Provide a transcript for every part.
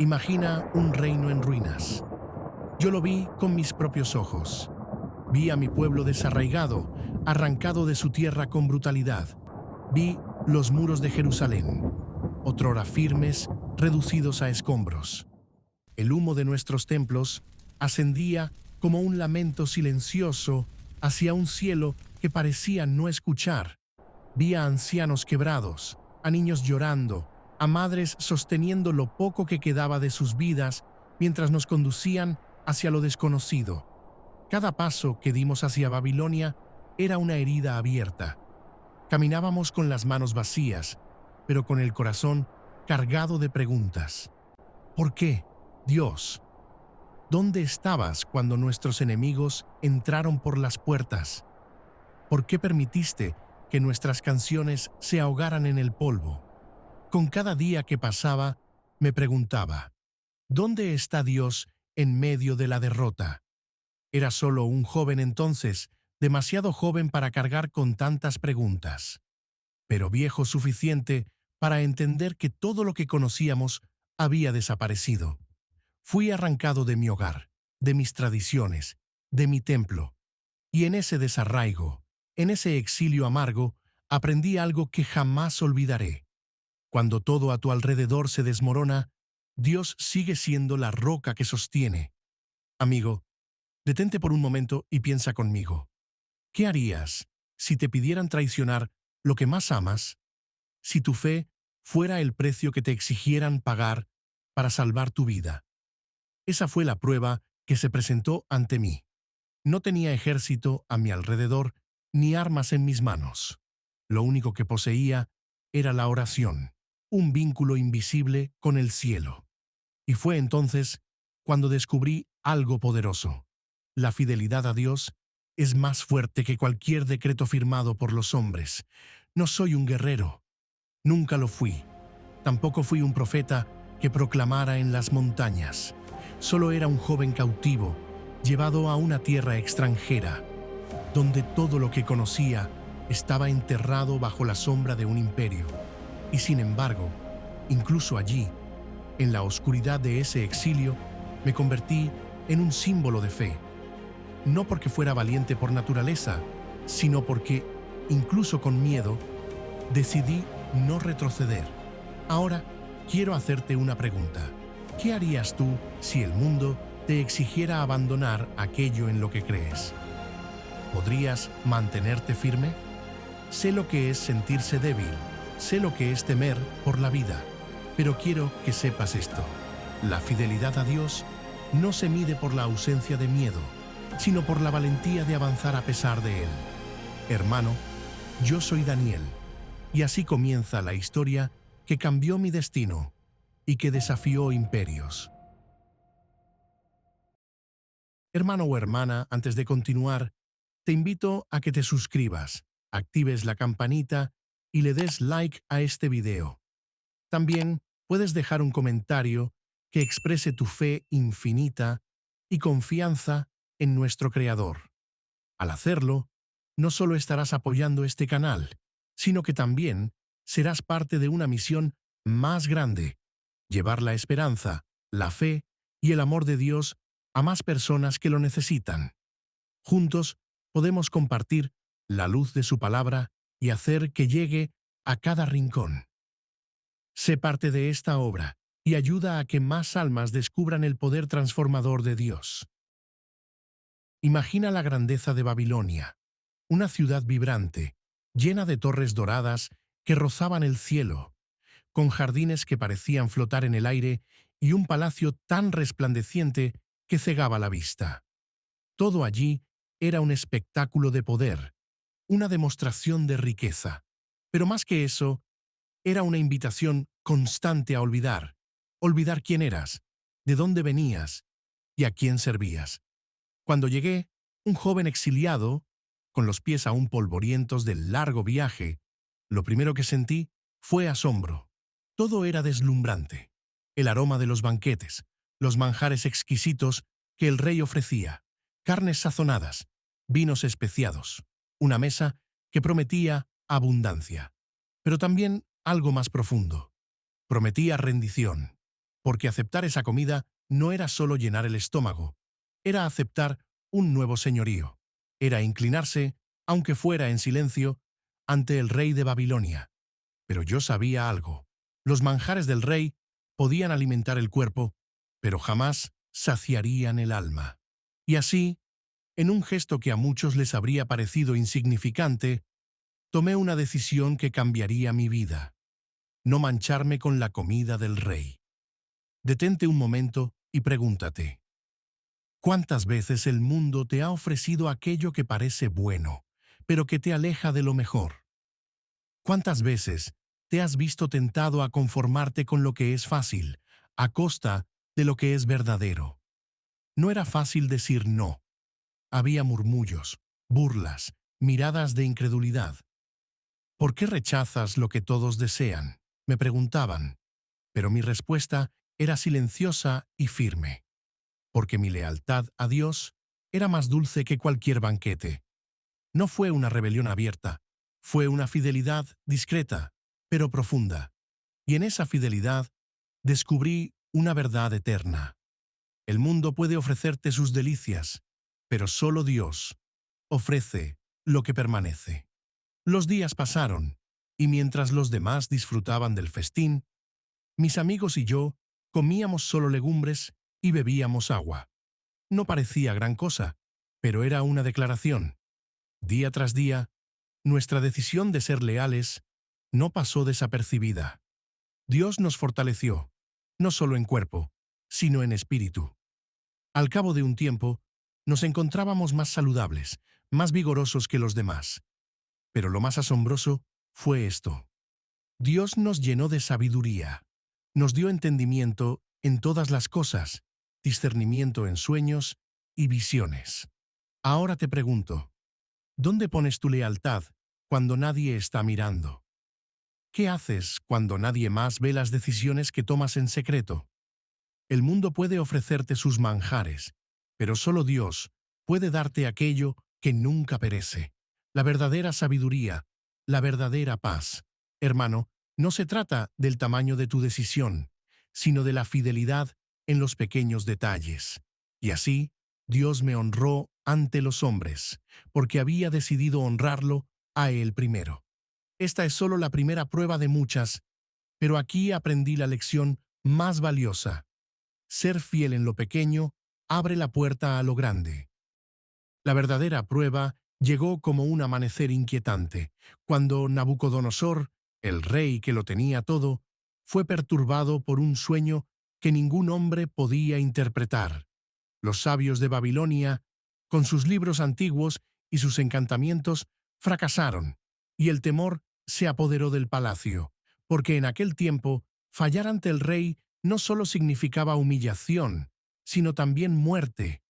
Imagina un reino en ruinas. Yo lo vi con mis propios ojos. Vi a mi pueblo desarraigado, arrancado de su tierra con brutalidad. Vi los muros de Jerusalén, otrora firmes, reducidos a escombros. El humo de nuestros templos ascendía como un lamento silencioso hacia un cielo que parecía no escuchar. Vi a ancianos quebrados, a niños llorando, a madres sosteniendo lo poco que quedaba de sus vidas mientras nos conducían hacia lo desconocido. Cada paso que dimos hacia Babilonia era una herida abierta. Caminábamos con las manos vacías, pero con el corazón cargado de preguntas. ¿Por qué, Dios? ¿Dónde estabas cuando nuestros enemigos entraron por las puertas? ¿Por qué permitiste que nuestras canciones se ahogaran en el polvo? Con cada día que pasaba, me preguntaba, ¿dónde está Dios en medio de la derrota? Era solo un joven entonces, demasiado joven para cargar con tantas preguntas, pero viejo suficiente para entender que todo lo que conocíamos había desaparecido. Fui arrancado de mi hogar, de mis tradiciones, de mi templo, y en ese desarraigo, en ese exilio amargo, aprendí algo que jamás olvidaré. Cuando todo a tu alrededor se desmorona, Dios sigue siendo la roca que sostiene. Amigo, detente por un momento y piensa conmigo. ¿Qué harías si te pidieran traicionar lo que más amas? Si tu fe fuera el precio que te exigieran pagar para salvar tu vida. Esa fue la prueba que se presentó ante mí. No tenía ejército a mi alrededor ni armas en mis manos. Lo único que poseía era la oración, un vínculo invisible con el cielo. Y fue entonces cuando descubrí algo poderoso. La fidelidad a Dios es más fuerte que cualquier decreto firmado por los hombres. No soy un guerrero. Nunca lo fui. Tampoco fui un profeta que proclamara en las montañas. Solo era un joven cautivo, llevado a una tierra extranjera, donde todo lo que conocía estaba enterrado bajo la sombra de un imperio. Y sin embargo, incluso allí, en la oscuridad de ese exilio, me convertí en un símbolo de fe. No porque fuera valiente por naturaleza, sino porque, incluso con miedo, decidí no retroceder. Ahora, quiero hacerte una pregunta. ¿Qué harías tú si el mundo te exigiera abandonar aquello en lo que crees? ¿Podrías mantenerte firme? Sé lo que es sentirse débil, sé lo que es temer por la vida, pero quiero que sepas esto. La fidelidad a Dios no se mide por la ausencia de miedo, sino por la valentía de avanzar a pesar de él. Hermano, yo soy Daniel, y así comienza la historia que cambió mi destino y que desafió imperios. Hermano o hermana, antes de continuar, te invito a que te suscribas, actives la campanita y le des like a este video. También puedes dejar un comentario que exprese tu fe infinita y confianza en nuestro Creador. Al hacerlo, no solo estarás apoyando este canal, sino que también serás parte de una misión más grande: llevar la esperanza, la fe y el amor de Dios a más personas que lo necesitan. Juntos podemos compartir la luz de su palabra y hacer que llegue a cada rincón. Sé parte de esta obra y ayuda a que más almas descubran el poder transformador de Dios. Imagina la grandeza de Babilonia, una ciudad vibrante, llena de torres doradas que rozaban el cielo, con jardines que parecían flotar en el aire y un palacio tan resplandeciente que cegaba la vista. Todo allí era un espectáculo de poder, una demostración de riqueza. Pero más que eso, era una invitación constante a olvidar quién eras, de dónde venías y a quién servías. Cuando llegué, un joven exiliado, con los pies aún polvorientos del largo viaje, lo primero que sentí fue asombro. Todo era deslumbrante. El aroma de los banquetes, los manjares exquisitos que el rey ofrecía, carnes sazonadas, vinos especiados, una mesa que prometía abundancia, pero también algo más profundo. Prometía rendición. porque aceptar esa comida no era solo llenar el estómago, era aceptar un nuevo señorío, era inclinarse, aunque fuera en silencio, ante el rey de Babilonia. Pero yo sabía algo. Los manjares del rey podían alimentar el cuerpo, pero jamás saciarían el alma. Y así, en un gesto que a muchos les habría parecido insignificante, tomé una decisión que cambiaría mi vida: no mancharme con la comida del rey. Detente un momento y pregúntate: ¿cuántas veces el mundo te ha ofrecido aquello que parece bueno, pero que te aleja de lo mejor? ¿Cuántas veces te has visto tentado a conformarte con lo que es fácil, a costa de lo que es verdadero? No era fácil decir no. Había murmullos, burlas, miradas de incredulidad. ¿Por qué rechazas lo que todos desean?, me preguntaban. Pero mi respuesta era silenciosa y firme, porque mi lealtad a Dios era más dulce que cualquier banquete. No fue una rebelión abierta, fue una fidelidad discreta, pero profunda. Y en esa fidelidad descubrí una verdad eterna. El mundo puede ofrecerte sus delicias, pero solo Dios ofrece lo que permanece. Los días pasaron, y mientras los demás disfrutaban del festín, mis amigos y yo comíamos solo legumbres y bebíamos agua. No parecía gran cosa, pero era una declaración. Día tras día, nuestra decisión de ser leales no pasó desapercibida. Dios nos fortaleció, no solo en cuerpo, sino en espíritu. Al cabo de un tiempo, nos encontrábamos más saludables, más vigorosos que los demás. Pero lo más asombroso fue esto: Dios nos llenó de sabiduría, nos dio entendimiento en todas las cosas, discernimiento en sueños y visiones. Ahora te pregunto: ¿dónde pones tu lealtad cuando nadie está mirando? ¿Qué haces cuando nadie más ve las decisiones que tomas en secreto? El mundo puede ofrecerte sus manjares, pero solo Dios puede darte aquello que nunca perece: la verdadera sabiduría, la verdadera paz. Hermano, no se trata del tamaño de tu decisión, sino de la fidelidad en los pequeños detalles. Y así, Dios me honró ante los hombres, porque había decidido honrarlo a Él primero. Esta es solo la primera prueba de muchas, pero aquí aprendí la lección más valiosa: ser fiel en lo pequeño abre la puerta a lo grande. La verdadera prueba llegó como un amanecer inquietante, cuando Nabucodonosor, el rey que lo tenía todo, fue perturbado por un sueño que ningún hombre podía interpretar. Los sabios de Babilonia, con sus libros antiguos y sus encantamientos, fracasaron, y el temor se apoderó del palacio, porque en aquel tiempo fallar ante el rey no solo significaba humillación, sino también muerte.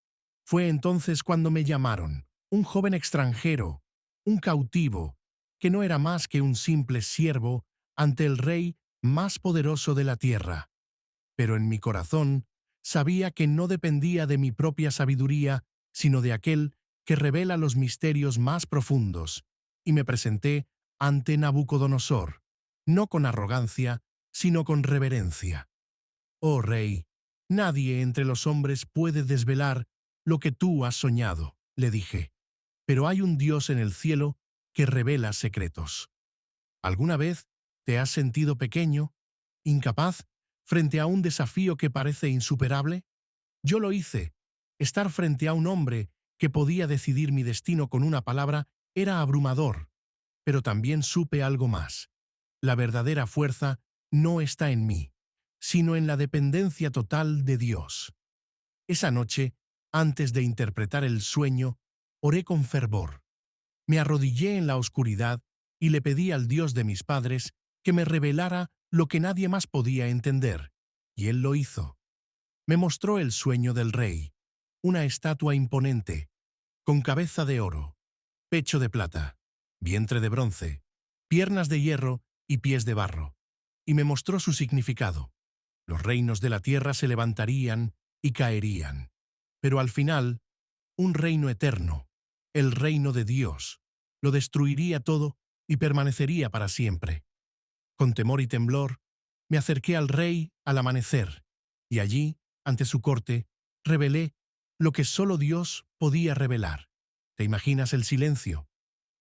Fue entonces cuando me llamaron, un joven extranjero, un cautivo, que no era más que un simple siervo ante el rey más poderoso de la tierra. Pero en mi corazón sabía que no dependía de mi propia sabiduría, sino de aquel que revela los misterios más profundos, y me presenté ante Nabucodonosor, no con arrogancia, sino con reverencia. Oh rey, nadie entre los hombres puede desvelar lo que tú has soñado, le dije, pero hay un Dios en el cielo que revela secretos. ¿Alguna vez te has sentido pequeño, incapaz, frente a un desafío que parece insuperable? Yo lo hice. Estar frente a un hombre que podía decidir mi destino con una palabra era abrumador, pero también supe algo más: la verdadera fuerza no está en mí, sino en la dependencia total de Dios. Esa noche, antes de interpretar el sueño, oré con fervor. Me arrodillé en la oscuridad y le pedí al Dios de mis padres que me revelara lo que nadie más podía entender, y Él lo hizo. Me mostró el sueño del rey: una estatua imponente, con cabeza de oro, pecho de plata, vientre de bronce, piernas de hierro y pies de barro. Y me mostró su significado: los reinos de la tierra se levantarían y caerían, pero al final, un reino eterno, el reino de Dios, lo destruiría todo y permanecería para siempre. Con temor y temblor, me acerqué al rey al amanecer Y allí, ante su corte, revelé lo que solo Dios podía revelar. ¿Te imaginas el silencio?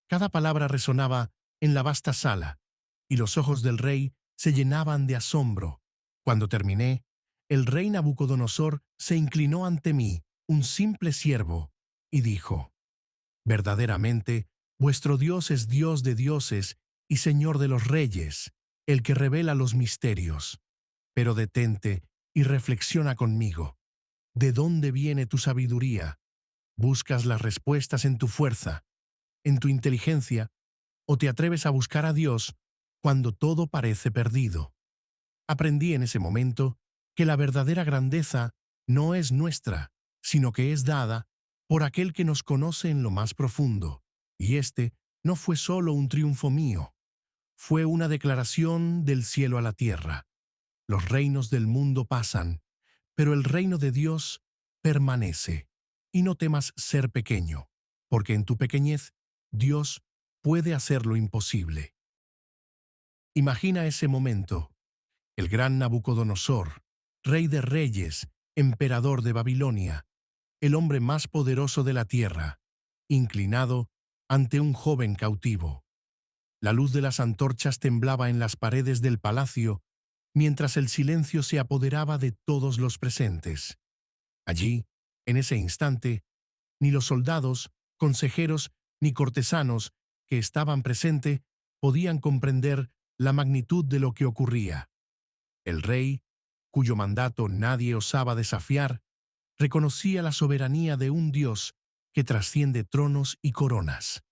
Cada palabra resonaba en la vasta sala, y los ojos del rey se llenaban de asombro. Cuando terminé, el rey Nabucodonosor se inclinó ante mí, un simple siervo, y dijo: «Verdaderamente, vuestro Dios es Dios de dioses y Señor de los reyes, el que revela los misterios. Pero detente y reflexiona conmigo. ¿De dónde viene tu sabiduría? ¿Buscas las respuestas en tu fuerza, en tu inteligencia, o te atreves a buscar a Dios cuando todo parece perdido?» Aprendí en ese momento que la verdadera grandeza no es nuestra, sino que es dada por aquel que nos conoce en lo más profundo. Y este no fue solo un triunfo mío, fue una declaración del cielo a la tierra. Los reinos del mundo pasan, pero el reino de Dios permanece. Y no temas ser pequeño, porque en tu pequeñez Dios puede hacer lo imposible. Imagina ese momento. El gran Nabucodonosor, rey de reyes, emperador de Babilonia, el hombre más poderoso de la tierra, inclinado ante un joven cautivo. La luz de las antorchas temblaba en las paredes del palacio, mientras el silencio se apoderaba de todos los presentes. Allí, en ese instante, ni los soldados, consejeros ni cortesanos que estaban presentes podían comprender la magnitud de lo que ocurría. El rey, cuyo mandato nadie osaba desafiar, reconocía la soberanía de un Dios que trasciende tronos y coronas.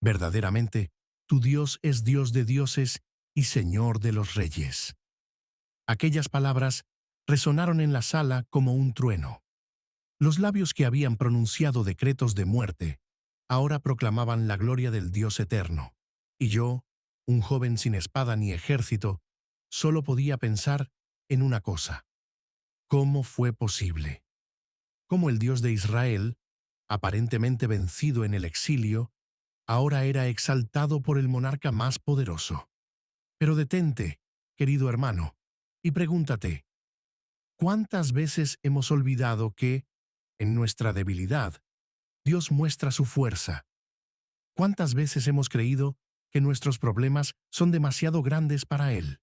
Verdaderamente, tu Dios es Dios de dioses y Señor de los reyes. Aquellas palabras resonaron en la sala como un trueno. Los labios que habían pronunciado decretos de muerte ahora proclamaban la gloria del Dios eterno. Y yo, un joven sin espada ni ejército, solo podía pensar en una cosa: ¿cómo fue posible? ¿Cómo el Dios de Israel, aparentemente vencido en el exilio, ahora era exaltado por el monarca más poderoso? Pero detente, querido hermano, y pregúntate: ¿cuántas veces hemos olvidado que, en nuestra debilidad, Dios muestra su fuerza? ¿Cuántas veces hemos creído que nuestros problemas son demasiado grandes para Él?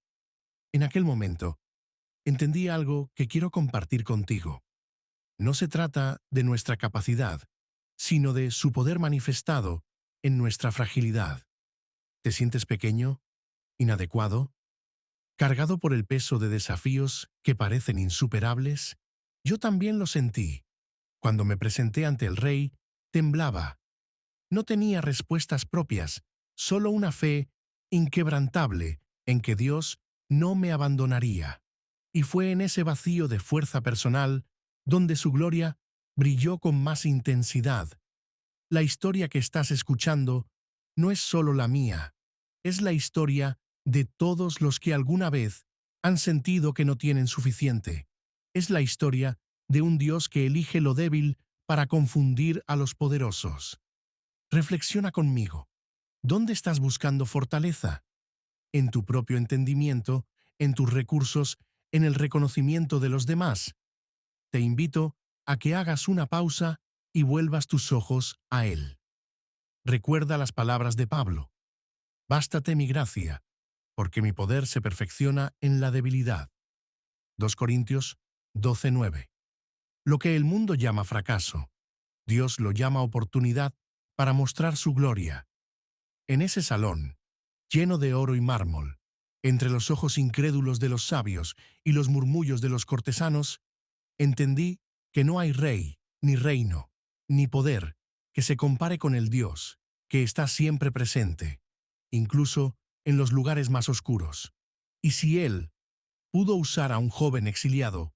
En aquel momento, entendí algo que quiero compartir contigo. No se trata de nuestra capacidad, sino de su poder manifestado en nuestra fragilidad. ¿Te sientes pequeño, inadecuado, cargado por el peso de desafíos que parecen insuperables? Yo también lo sentí. Cuando me presenté ante el rey, temblaba. No tenía respuestas propias, solo una fe inquebrantable en que Dios no me abandonaría. Y fue en ese vacío de fuerza personal donde su gloria brilló con más intensidad. La historia que estás escuchando no es solo la mía, es la historia de todos los que alguna vez han sentido que no tienen suficiente. Es la historia de un Dios que elige lo débil para confundir a los poderosos. Reflexiona conmigo. ¿Dónde estás buscando fortaleza? ¿En tu propio entendimiento, en tus recursos, en el reconocimiento de los demás? Te invito a que hagas una pausa y vuelvas tus ojos a Él. Recuerda las palabras de Pablo: «Bástate mi gracia, porque mi poder se perfecciona en la debilidad». 2 Corintios 12:9. Lo que el mundo llama fracaso, Dios lo llama oportunidad para mostrar su gloria. En ese salón, lleno de oro y mármol, entre los ojos incrédulos de los sabios y los murmullos de los cortesanos, entendí que no hay rey, ni reino, ni poder que se compare con el Dios, que está siempre presente, incluso en los lugares más oscuros. Y si Él pudo usar a un joven exiliado,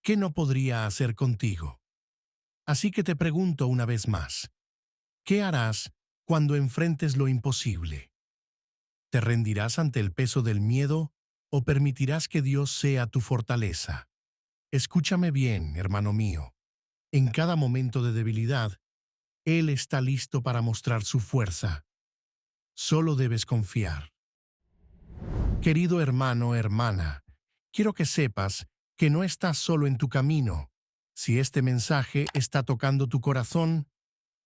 ¿qué no podría hacer contigo? Así que te pregunto una vez más: ¿qué harás cuando enfrentes lo imposible? ¿Te rendirás ante el peso del miedo o permitirás que Dios sea tu fortaleza? Escúchame bien, hermano mío. En cada momento de debilidad, Él está listo para mostrar su fuerza. Solo debes confiar. Querido hermano, hermana, quiero que sepas que no estás solo en tu camino. Si este mensaje está tocando tu corazón,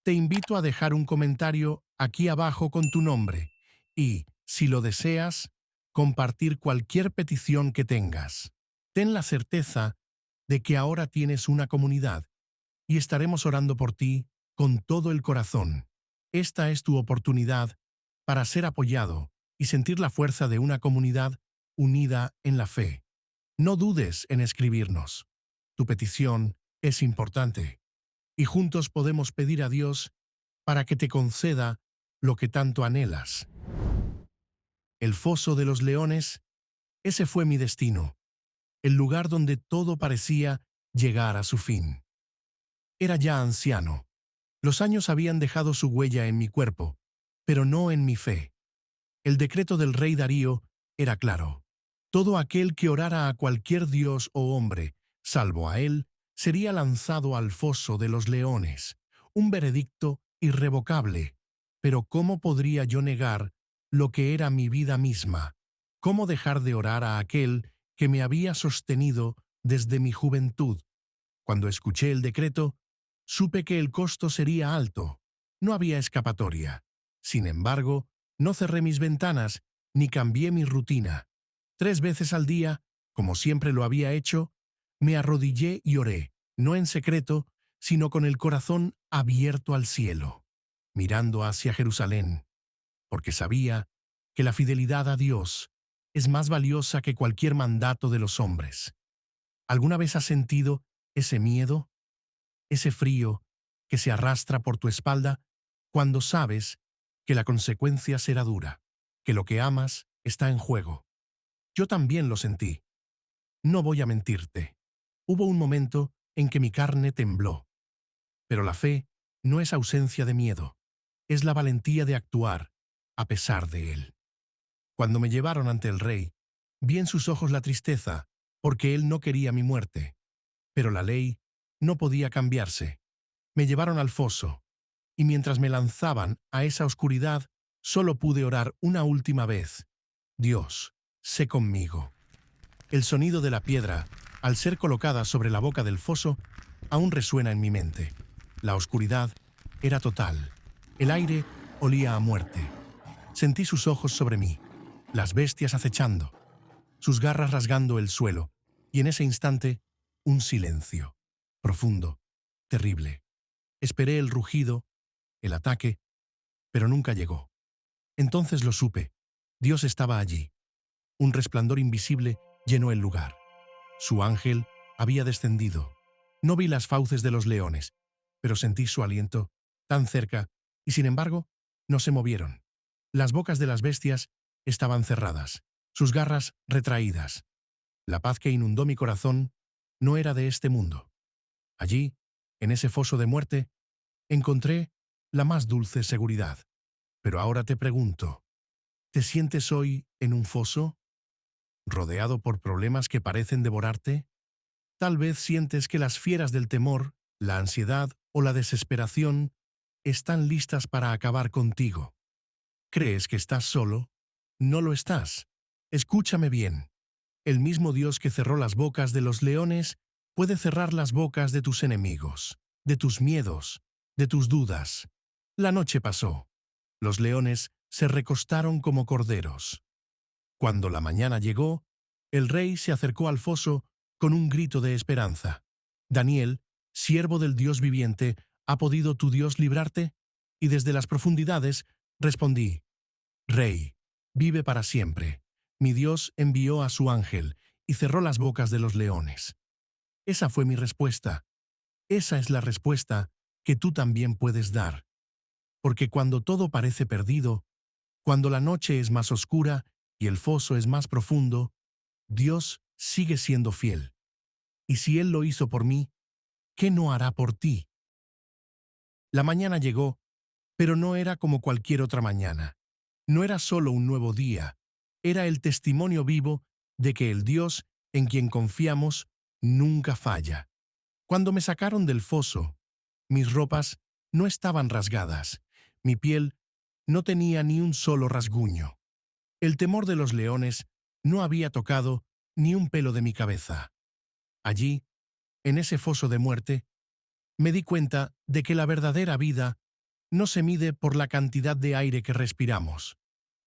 te invito a dejar un comentario aquí abajo con tu nombre y, si lo deseas, compartir cualquier petición que tengas. Ten la certeza de que ahora tienes una comunidad y estaremos orando por ti con todo el corazón. Esta es tu oportunidad para ser apoyado y sentir la fuerza de una comunidad unida en la fe. No dudes en escribirnos. Tu petición es importante y juntos podemos pedir a Dios para que te conceda lo que tanto anhelas. El foso de los leones, ese fue mi destino, el lugar donde todo parecía llegar a su fin. Era ya anciano. Los años habían dejado su huella en mi cuerpo, pero no en mi fe. El decreto del rey Darío era claro. Todo aquel que orara a cualquier dios o hombre, salvo a él, sería lanzado al foso de los leones. Un veredicto irrevocable. Pero ¿cómo podría yo negar lo que era mi vida misma? ¿Cómo dejar de orar a aquel que me había sostenido desde mi juventud? Cuando escuché el decreto, supe que el costo sería alto. No había escapatoria. Sin embargo, no cerré mis ventanas ni cambié mi rutina. 3 veces al día, como siempre lo había hecho, me arrodillé y oré, no en secreto, sino con el corazón abierto al cielo, mirando hacia Jerusalén, porque sabía que la fidelidad a Dios es más valiosa que cualquier mandato de los hombres. ¿Alguna vez has sentido ese miedo, ese frío que se arrastra por tu espalda cuando sabes que la consecuencia será dura, que lo que amas está en juego? Yo también lo sentí. No voy a mentirte. Hubo un momento en que mi carne tembló. Pero la fe no es ausencia de miedo, es la valentía de actuar a pesar de él. Cuando me llevaron ante el rey, vi en sus ojos la tristeza, porque él no quería mi muerte. Pero la ley no podía cambiarse. Me llevaron al foso, y mientras me lanzaban a esa oscuridad, solo pude orar una última vez. Dios, sé conmigo. El sonido de la piedra, al ser colocada sobre la boca del foso, aún resuena en mi mente. La oscuridad era total. El aire olía a muerte. Sentí sus ojos sobre mí, las bestias acechando, sus garras rasgando el suelo, y en ese instante, un silencio, profundo, terrible. Esperé el rugido, el ataque, pero nunca llegó. Entonces lo supe. Dios estaba allí. Un resplandor invisible llenó el lugar. Su ángel había descendido. No vi las fauces de los leones, pero sentí su aliento tan cerca, y sin embargo, no se movieron. Las bocas de las bestias estaban cerradas, sus garras retraídas. La paz que inundó mi corazón no era de este mundo. Allí, en ese foso de muerte, encontré la más dulce seguridad. Pero ahora te pregunto, ¿te sientes hoy en un foso? ¿Rodeado por problemas que parecen devorarte? Tal vez sientes que las fieras del temor, la ansiedad o la desesperación están listas para acabar contigo. ¿Crees que estás solo? No lo estás. Escúchame bien. El mismo Dios que cerró las bocas de los leones puede cerrar las bocas de tus enemigos, de tus miedos, de tus dudas. La noche pasó. Los leones se recostaron como corderos. Cuando la mañana llegó, el rey se acercó al foso con un grito de esperanza. Daniel, siervo del Dios viviente, ¿ha podido tu Dios librarte? Y desde las profundidades respondí, Rey, vive para siempre. Mi Dios envió a su ángel y cerró las bocas de los leones. Esa fue mi respuesta. Esa es la respuesta que tú también puedes dar. Porque cuando todo parece perdido, cuando la noche es más oscura y el foso es más profundo, Dios sigue siendo fiel. Y si Él lo hizo por mí, ¿qué no hará por ti? La mañana llegó, pero no era como cualquier otra mañana. No era solo un nuevo día, era el testimonio vivo de que el Dios en quien confiamos nunca falla. Cuando me sacaron del foso, mis ropas no estaban rasgadas, mi piel no tenía ni un solo rasguño. El temor de los leones no había tocado ni un pelo de mi cabeza. Allí, en ese foso de muerte, me di cuenta de que la verdadera vida no se mide por la cantidad de aire que respiramos,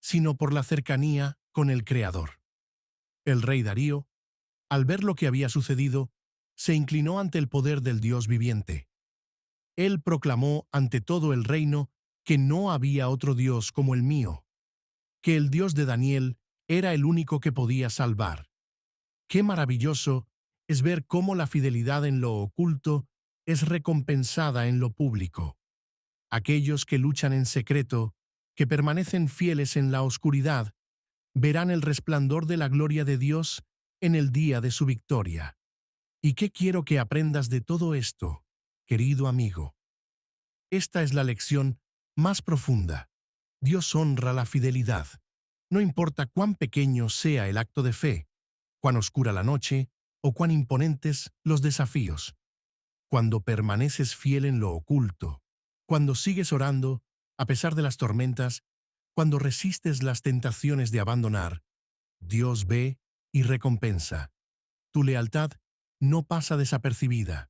sino por la cercanía con el Creador. El rey Darío, al ver lo que había sucedido, se inclinó ante el poder del Dios viviente. Él proclamó ante todo el reino que no había otro Dios como el mío, que el Dios de Daniel era el único que podía salvar. Qué maravilloso es ver cómo la fidelidad en lo oculto es recompensada en lo público. Aquellos que luchan en secreto, que permanecen fieles en la oscuridad, verán el resplandor de la gloria de Dios en el día de su victoria. ¿Y qué quiero que aprendas de todo esto, querido amigo? Esta es la lección más profunda. Dios honra la fidelidad. No importa cuán pequeño sea el acto de fe, cuán oscura la noche o cuán imponentes los desafíos. Cuando permaneces fiel en lo oculto, cuando sigues orando a pesar de las tormentas, cuando resistes las tentaciones de abandonar, Dios ve y recompensa. Tu lealtad no pasa desapercibida.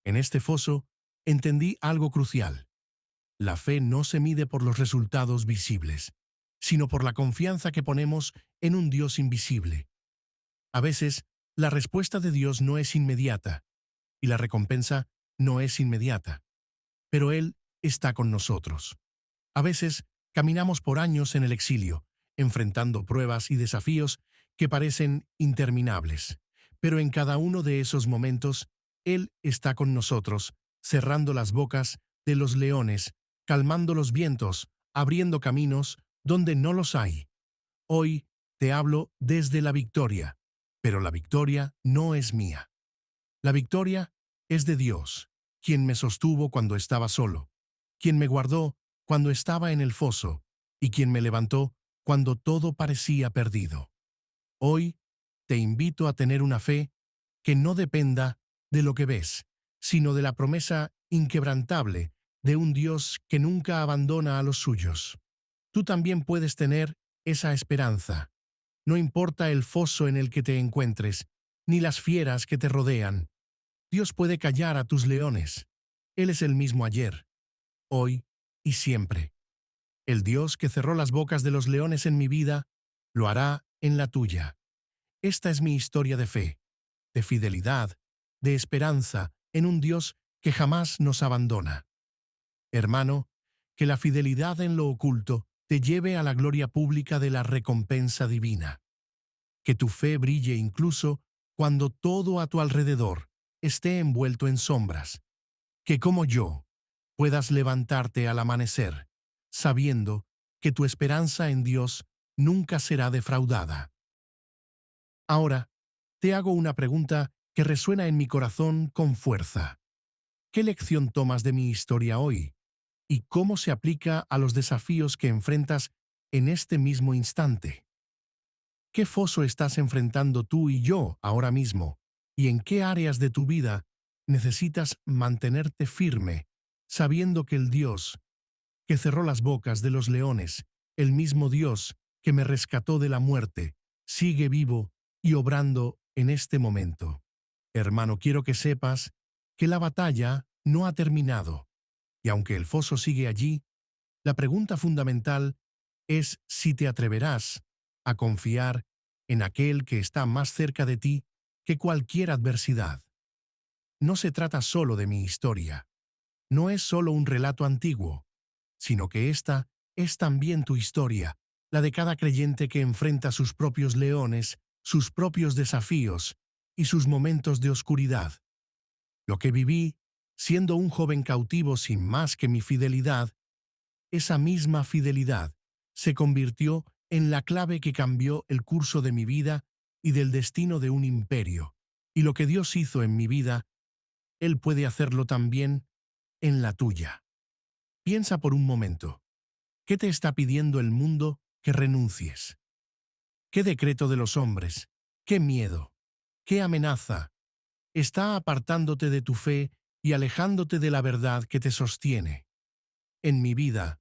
En este foso entendí algo crucial. La fe no se mide por los resultados visibles, sino por la confianza que ponemos en un Dios invisible. A veces, la respuesta de Dios no es inmediata, y la recompensa no es inmediata, pero Él está con nosotros. A veces, caminamos por años en el exilio, enfrentando pruebas y desafíos que parecen interminables, pero en cada uno de esos momentos, Él está con nosotros, cerrando las bocas de los leones, calmando los vientos, abriendo caminos donde no los hay. Hoy te hablo desde la victoria, pero la victoria no es mía. La victoria es de Dios, quien me sostuvo cuando estaba solo, quien me guardó cuando estaba en el foso y quien me levantó cuando todo parecía perdido. Hoy te invito a tener una fe que no dependa de lo que ves, sino de la promesa inquebrantable de un Dios que nunca abandona a los suyos. Tú también puedes tener esa esperanza. No importa el foso en el que te encuentres, ni las fieras que te rodean. Dios puede callar a tus leones. Él es el mismo ayer, hoy y siempre. El Dios que cerró las bocas de los leones en mi vida, lo hará en la tuya. Esta es mi historia de fe, de fidelidad, de esperanza en un Dios que jamás nos abandona. Hermano, que la fidelidad en lo oculto te lleve a la gloria pública de la recompensa divina. Que tu fe brille incluso cuando todo a tu alrededor esté envuelto en sombras. Que como yo, puedas levantarte al amanecer, sabiendo que tu esperanza en Dios nunca será defraudada. Ahora, te hago una pregunta que resuena en mi corazón con fuerza. ¿Qué lección tomas de mi historia hoy? ¿Y cómo se aplica a los desafíos que enfrentas en este mismo instante? ¿Qué foso estás enfrentando tú y yo ahora mismo? ¿Y en qué áreas de tu vida necesitas mantenerte firme, sabiendo que el Dios que cerró las bocas de los leones, el mismo Dios que me rescató de la muerte, sigue vivo y obrando en este momento? Hermano, quiero que sepas que la batalla no ha terminado, y aunque el foso sigue allí, la pregunta fundamental es si te atreverás a confiar en aquel que está más cerca de ti que cualquier adversidad. No se trata solo de mi historia, no es solo un relato antiguo, sino que esta es también tu historia, la de cada creyente que enfrenta sus propios leones, sus propios desafíos y sus momentos de oscuridad. Lo que viví, siendo un joven cautivo sin más que mi fidelidad, esa misma fidelidad se convirtió en la clave que cambió el curso de mi vida y del destino de un imperio. Y lo que Dios hizo en mi vida, Él puede hacerlo también en la tuya. Piensa por un momento. ¿Qué te está pidiendo el mundo que renuncies? ¿Qué decreto de los hombres? ¿Qué miedo? ¿Qué amenaza está apartándote de tu fe y alejándote de la verdad que te sostiene? En mi vida,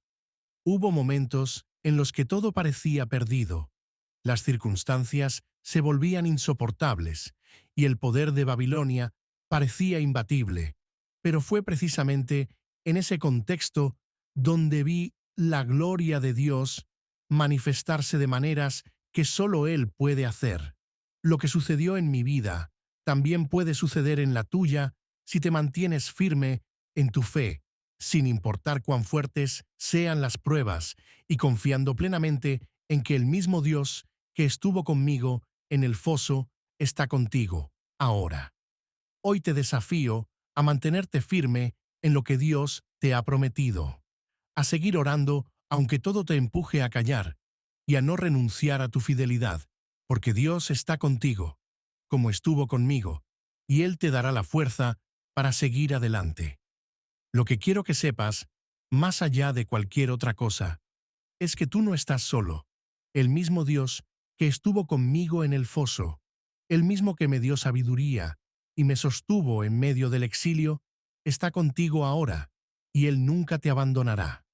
hubo momentos en los que todo parecía perdido. Las circunstancias se volvían insoportables y el poder de Babilonia parecía imbatible. Pero fue precisamente en ese contexto donde vi la gloria de Dios manifestarse de maneras que solo Él puede hacer. Lo que sucedió en mi vida también puede suceder en la tuya si te mantienes firme en tu fe, sin importar cuán fuertes sean las pruebas, y confiando plenamente en que el mismo Dios que estuvo conmigo en el foso está contigo ahora. Hoy te desafío a mantenerte firme en lo que Dios te ha prometido, a seguir orando aunque todo te empuje a callar, y a no renunciar a tu fidelidad, porque Dios está contigo, como estuvo conmigo, y Él te dará la fuerza para seguir adelante. Lo que quiero que sepas, más allá de cualquier otra cosa, es que tú no estás solo. El mismo Dios que estuvo conmigo en el foso, el mismo que me dio sabiduría y me sostuvo en medio del exilio, está contigo ahora, y Él nunca te abandonará.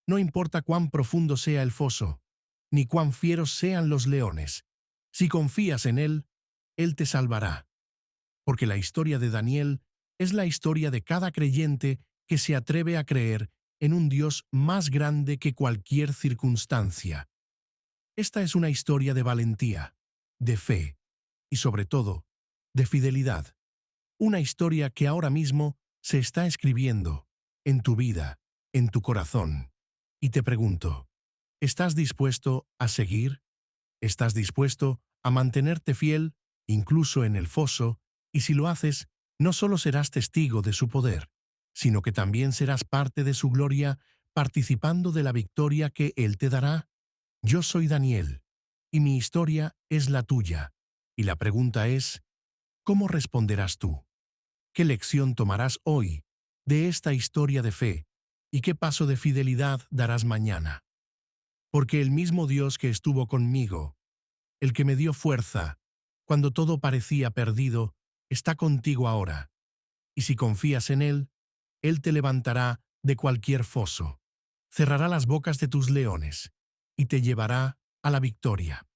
No importa cuán profundo sea el foso, ni cuán fieros sean los leones. Si confías en Él, Él te salvará. Porque la historia de Daniel es la historia de cada creyente que se atreve a creer en un Dios más grande que cualquier circunstancia. Esta es una historia de valentía, de fe y, sobre todo, de fidelidad. Una historia que ahora mismo se está escribiendo en tu vida, en tu corazón. Y te pregunto, ¿estás dispuesto a seguir? ¿Estás dispuesto a mantenerte fiel, incluso en el foso? Y si lo haces, no solo serás testigo de su poder, sino que también serás parte de su gloria, participando de la victoria que Él te dará. Yo soy Daniel, y mi historia es la tuya. Y la pregunta es, ¿cómo responderás tú? ¿Qué lección tomarás hoy de esta historia de fe? ¿Y qué paso de fidelidad darás mañana? Porque el mismo Dios que estuvo conmigo, el que me dio fuerza cuando todo parecía perdido, está contigo ahora. Y si confías en Él te levantará de cualquier foso, cerrará las bocas de tus leones y te llevará a la victoria.